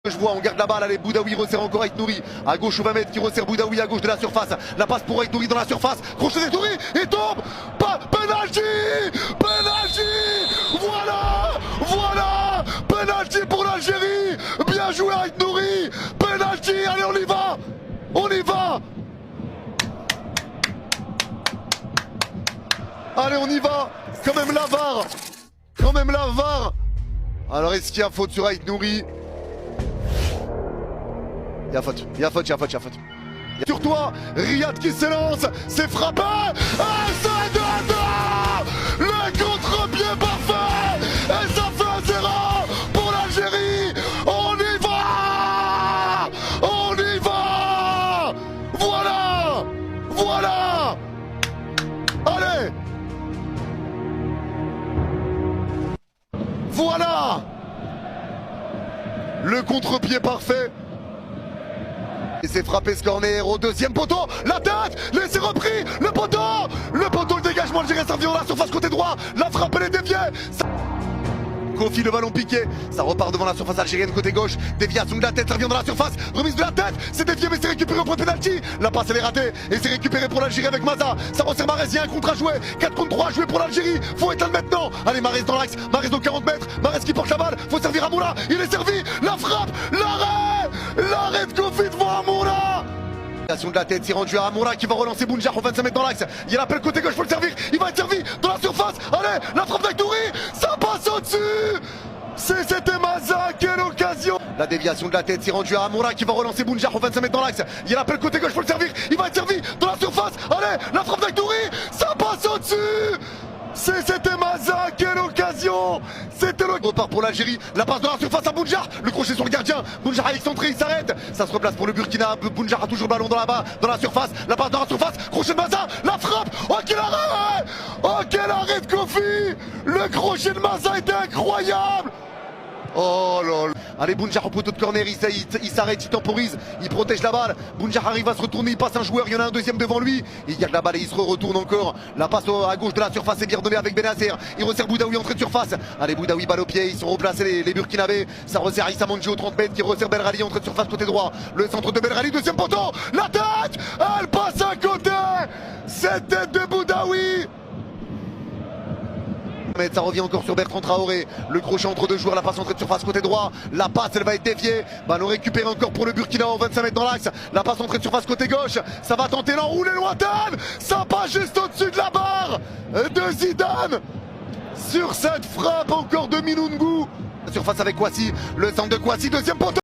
Je vois, on garde la balle, allez, Boudaoui resserre encore Aït Nouri, à gauche Ouvamed qui resserre Boudaoui à gauche de la surface, la passe pour Aït Nouri dans la surface, crochet d'Aït Nouri, et tombe, penalty, voilà, penalty pour l'Algérie, bien joué Aït Nouri, penalty, allez on y va, allez on y va, quand même la VAR, alors est-ce qu'il y a faute sur Aït Nouri? Il y a faute. Sur toi, Riyad qui s'élance, c'est frappé, et c'est 2-2, le contre-pied parfait, et ça fait 1-0 pour l'Algérie. On y va, voilà, allez, voilà, le contre-pied parfait. Et c'est frappé ce corner au deuxième poteau, la tête, laissez repris, le poteau, le dégagement algérien, ça revient dans la surface côté droit, la frappe elle est déviée. Kofi, le ballon piqué, ça repart devant la surface algérienne côté gauche, déviation de la tête, ça revient dans la surface, remise de la tête, c'est dévié mais c'est récupéré au point de pénalty, la passe elle est ratée et c'est récupéré pour l'Algérie avec Maza, ça resserre Mahrez, il y a un contre à jouer, 4 contre 3 à jouer pour l'Algérie, faut éteindre maintenant, allez Mahrez dans l'axe, Mahrez dans 40 mètres, Mahrez qui porte la balle, faut servir à Moula, il est servi, la frappe, l'arrêt de Kofi devant Amoura. De la tête, c'est rendu à Amoura qui va relancer Bounjar au 25 mètres dans l'axe. Il y a l'appel côté gauche, faut le servir. Il va être servi dans la surface. Allez, la frappe d'Aït Nouri, ça passe au-dessus. C'était Maza, quelle occasion. La déviation de la tête, c'est rendu à Amoura qui va relancer Bounjar au 25 mètres dans l'axe. Il y a l'appel côté gauche, faut le servir. Il va être servi dans la surface. Allez, la frappe d'Aït Nouri, ça passe au-dessus. C'était Maza, quelle occasion. C'était le repart pour l'Algérie, la passe dans la surface à Bounjar, le crochet sur le gardien, Bounjar a excentré, il s'arrête, ça se replace pour le Burkina, Bounjar a toujours le ballon dans la surface, la passe dans la surface, crochet de Maza, la frappe, oh quel arrêt de Kofi, le crochet de Maza était incroyable. Oh là là. Allez, Bounjar au poteau de corner, il s'arrête, il temporise, il protège la balle. Bounjar arrive à se retourner, il passe un joueur, il y en a un deuxième devant lui. Il garde la balle et il se retourne encore. La passe à gauche de la surface est bien redonnée avec Benacer. Il resserre Boudaoui entrée de surface. Allez, Boudaoui balle au pied, ils sont replacés les Burkinabés. Ça resserre Issa Mandji au 30 mètres qui resserre Belrali entrée de surface côté droit. Le centre de Belrali, deuxième poteau. La tête, elle passe à côté. Cette tête de Boudaoui. Ça revient encore sur Bertrand Traoré, le crochet entre deux joueurs, la passe entrée de surface côté droit, la passe elle va être déviée, ballon récupéré encore pour le Burkina au 25 mètres dans l'axe, la passe entrée de surface côté gauche, ça va tenter l'enroulé lointaine, ça passe juste au-dessus de la barre de Zidane, sur cette frappe encore de Minungu, surface avec Kouassi, le centre de Kouassi, deuxième poteau.